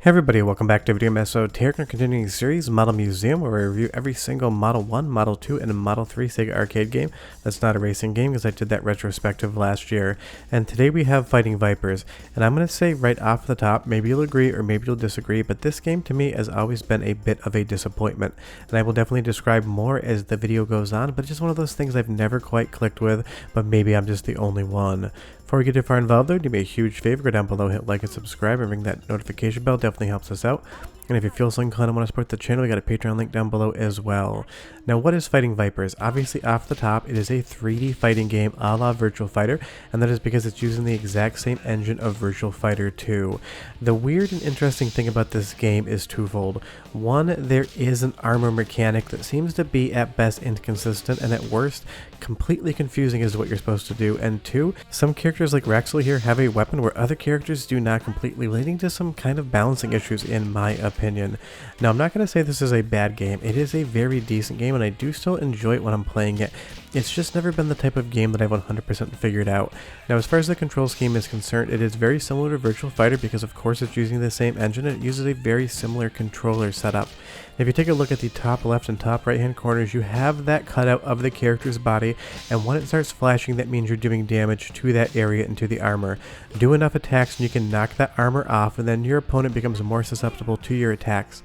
Hey everybody, welcome back to Video Episode. Here we're continuing the series Model Museum, where we review every single Model 1, Model 2, and Model 3 Sega Arcade game. That's not a racing game because I did that retrospective last year. And today we have Fighting Vipers. And I'm going to say right off the top, maybe you'll agree or maybe you'll disagree, but this game to me has always been a bit of a disappointment. And I will definitely describe more as the video goes on, but it's just one of those things I've never quite clicked with, but maybe I'm just the only one. Before we get too far involved though, do me a huge favor, go down below, hit like and subscribe, and ring that notification bell, definitely helps us out. And if you feel so inclined and want to support the channel, we got a Patreon link down below as well. Now, what is Fighting Vipers? Obviously, off the top, it is a 3D fighting game a la Virtua Fighter, and that is because it's using the exact same engine of Virtua Fighter 2. The weird and interesting thing about this game is twofold. One, there is an armor mechanic that seems to be at best inconsistent, and at worst, completely confusing as to what you're supposed to do. And two, some characters like Raxel here have a weapon where other characters do not completely, leading to some kind of balancing issues in my opinion. Now, I'm not going to say this is a bad game. It is a very decent game, and I do still enjoy it when I'm playing it. It's just never been the type of game that I've 100% figured out. Now, as far as the control scheme is concerned, it is very similar to Virtua Fighter because of course it's using the same engine and it uses a very similar controller setup. If you take a look at the top left and top right hand corners, you have that cutout of the character's body, and when it starts flashing, that means you're doing damage to that area and to the armor. Do enough attacks and you can knock that armor off, and then your opponent becomes more susceptible to your attacks.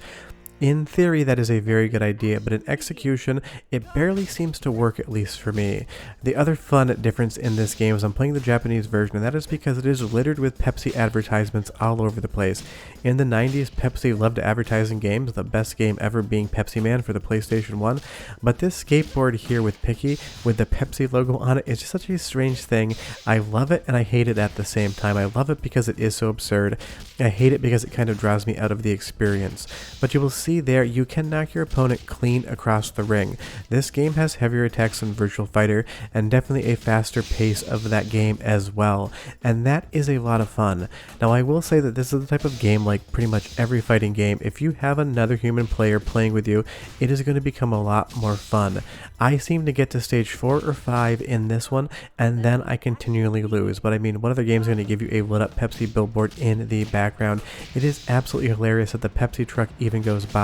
In theory, that is a very good idea, but in execution, it barely seems to work, at least for me. The other fun difference in this game is I'm playing the Japanese version, and that is because it is littered with Pepsi advertisements all over the place. In the 90s, Pepsi loved to advertise in games, the best game ever being Pepsi Man for the PlayStation 1, but this skateboard here with Picky, with the Pepsi logo on it, is just such a strange thing. I love it and I hate it at the same time. I love it because it is so absurd. I hate it because it kind of draws me out of the experience. But you will see there, you can knock your opponent clean across the ring. This game has heavier attacks than Virtua Fighter, and definitely a faster pace of that game as well, and that is a lot of fun. Now, I will say that this is the type of game, like pretty much every fighting game, if you have another human player playing with you, it is going to become a lot more fun. I seem to get to stage 4 or 5 in this one, and then I continually lose. But I mean, what other game is going to give you a lit up Pepsi billboard in the background? It is absolutely hilarious that the Pepsi truck even goes by.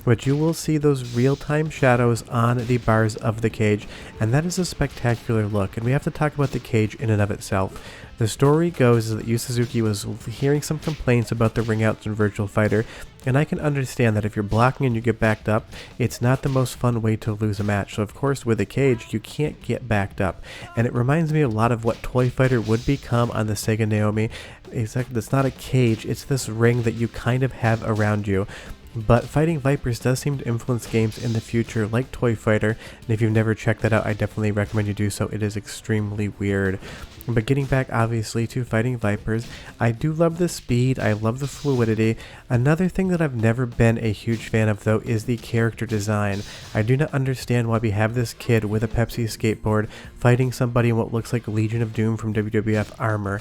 But you will see those real-time shadows on the bars of the cage, and that is a spectacular look. And we have to talk about the cage in and of itself. The story goes that Yu Suzuki was hearing some complaints about the ring outs in Virtua Fighter, and I can understand that if you're blocking and you get backed up, it's not the most fun way to lose a match. So of course with a cage, you can't get backed up. And it reminds me a lot of what Toy Fighter would become on the Sega Naomi. Except it's not a cage, it's this ring that you kind of have around you. But Fighting Vipers does seem to influence games in the future like Toy Fighter, and if you've never checked that out, I definitely recommend you do so. It is extremely weird. But getting back obviously to Fighting Vipers, I do love the speed, I love the fluidity. Another thing that I've never been a huge fan of though is the character design. I do not understand why we have this kid with a Pepsi skateboard fighting somebody in what looks like Legion of Doom from WWF armor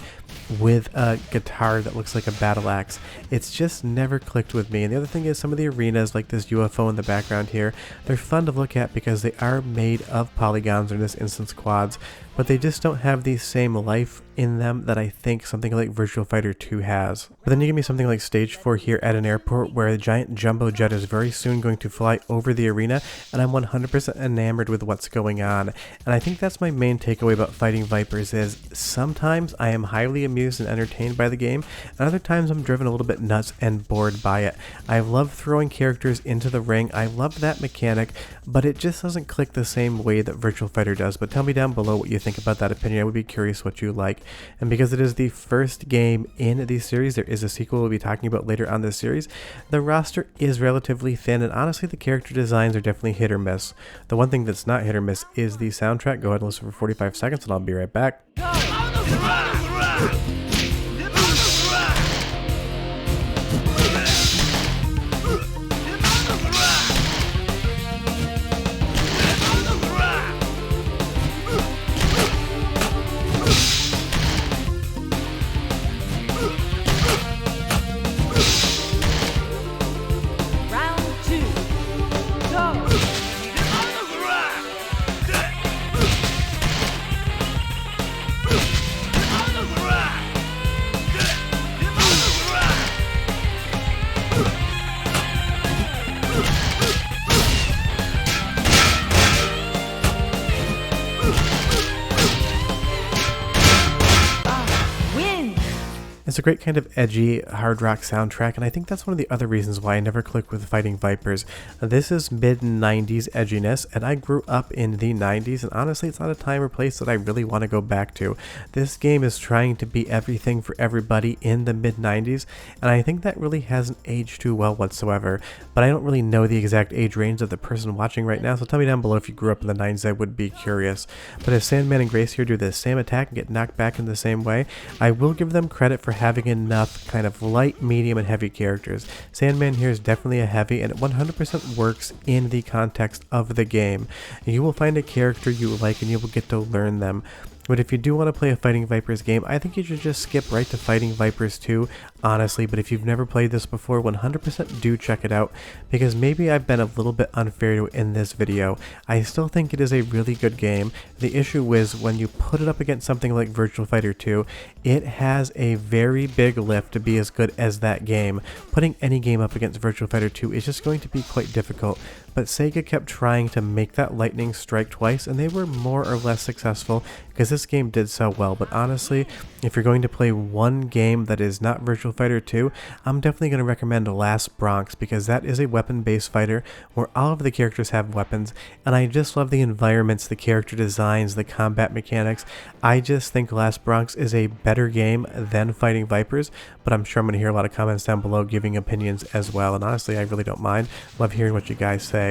with a guitar that looks like a battle axe. It's just never clicked with me. And the other thing is some of the arenas, like this UFO in the background here, they're fun to look at because they are made of polygons, or in this instance quads, but they just don't have the same life in them that I think something like Virtua Fighter 2 has. But then you give me something like Stage 4 here at an airport where a giant jumbo jet is very soon going to fly over the arena, and I'm 100% enamored with what's going on. And I think that's my main takeaway about Fighting Vipers is sometimes I am highly amused and entertained by the game, and other times I'm driven a little bit nuts and bored by it. I love throwing characters into the ring, I love that mechanic, but it just doesn't click the same way that Virtua Fighter does. But tell me down below what you think about that opinion. I would be curious what you like. And because it is the first game in the series, there is a sequel we'll be talking about later on this series, the roster is relatively thin, and honestly the character designs are definitely hit or miss. The one thing that's not hit or miss is the soundtrack. Go ahead and listen for 45 seconds and I'll be right back. has a great kind of edgy hard rock soundtrack, and I think that's one of the other reasons why I never clicked with Fighting Vipers. This is mid-90s edginess, and I grew up in the 90s, and honestly it's not a time or place that I really want to go back to. This game is trying to be everything for everybody in the mid-90s, and I think that really hasn't aged too well whatsoever, but I don't really know the exact age range of the person watching right now, so tell me down below if you grew up in the 90s. I would be curious. But if Sandman and Grace here do the same attack and get knocked back in the same way, I will give them credit for having enough kind of light, medium, and heavy characters. Sandman here is definitely a heavy, and it 100% works in the context of the game. You will find a character you like and you will get to learn them. But if you do want to play a Fighting Vipers game, I think you should just skip right to Fighting Vipers 2, honestly. But if you've never played this before, 100% do check it out, because maybe I've been a little bit unfair to in this video. I still think it is a really good game. The issue is when you put it up against something like Virtua Fighter 2, it has a very big lift to be as good as that game. Putting any game up against Virtua Fighter 2 is just going to be quite difficult. But Sega kept trying to make that lightning strike twice, and they were more or less successful because this game did so well. But honestly, if you're going to play one game that is not Virtua Fighter 2, I'm definitely going to recommend Last Bronx, because that is a weapon-based fighter where all of the characters have weapons, and I just love the environments, the character designs, the combat mechanics. I just think Last Bronx is a better game than Fighting Vipers, but I'm sure I'm going to hear a lot of comments down below giving opinions as well, and honestly, I really don't mind. Love hearing what you guys say.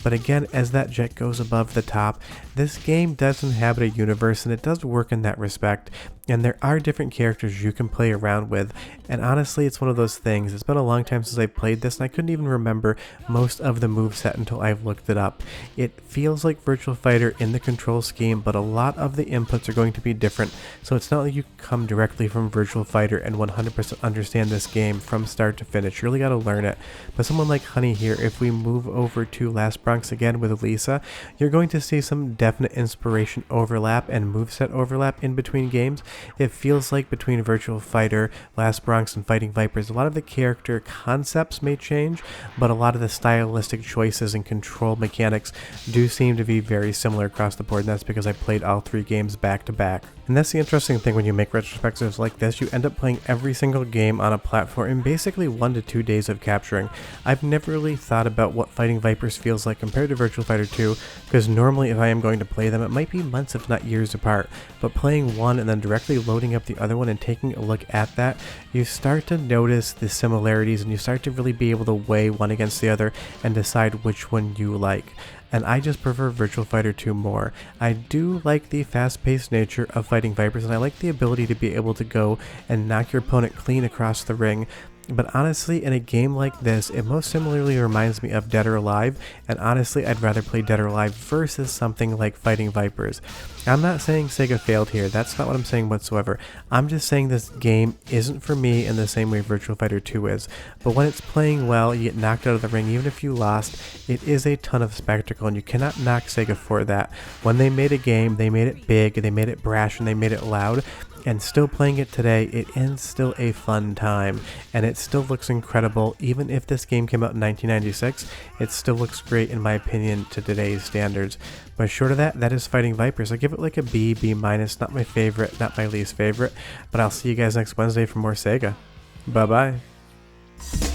But again, as that jet goes above the top, this game does inhabit a universe, and it does work in that respect. And there are different characters you can play around with, and honestly it's one of those things. It's been a long time since I played this, and I couldn't even remember most of the moveset until I've looked it up. It feels like Virtua Fighter in the control scheme, but a lot of the inputs are going to be different, so it's not like you can come directly from Virtua Fighter and 100% understand this game from start to finish. You really got to learn it. But someone like Honey here, if we move over to Last Bronx again with Lisa, you're going to see some definite inspiration overlap and moveset overlap in between games. It feels like between Virtua Fighter, Last Bronx, and Fighting Vipers, a lot of the character concepts may change, but a lot of the stylistic choices and control mechanics do seem to be very similar across the board, and that's because I played all three games back to back. And that's the interesting thing when you make retrospectives like this. You end up playing every single game on a platform in basically 1 to 2 days of capturing. I've never really thought about what Fighting Vipers feels like compared to Virtua Fighter 2, because normally if I am going to play them, it might be months if not years apart. But playing one and then directly loading up the other one and taking a look at that, you start to notice the similarities, and you start to really be able to weigh one against the other and decide which one you like. And I just prefer Virtua Fighter 2 more. I do like the fast-paced nature of Fighting Vipers, and I like the ability to be able to go and knock your opponent clean across the ring. But honestly, in a game like this, it most similarly reminds me of Dead or Alive, and honestly, I'd rather play Dead or Alive versus something like Fighting Vipers. I'm not saying Sega failed here, that's not what I'm saying whatsoever. I'm just saying this game isn't for me in the same way Virtua Fighter 2 is. But when it's playing well, you get knocked out of the ring even if you lost. It is a ton of spectacle, and you cannot knock Sega for that. When they made a game, they made it big, they made it brash, and they made it loud. And still playing it today, it is still a fun time, and it still looks incredible. Even if this game came out in 1996, it still looks great in my opinion to today's standards. But short of that, that is Fighting Vipers. I give it like a B, B-, not my favorite, not my least favorite, but I'll see you guys next Wednesday for more Sega. Bye bye.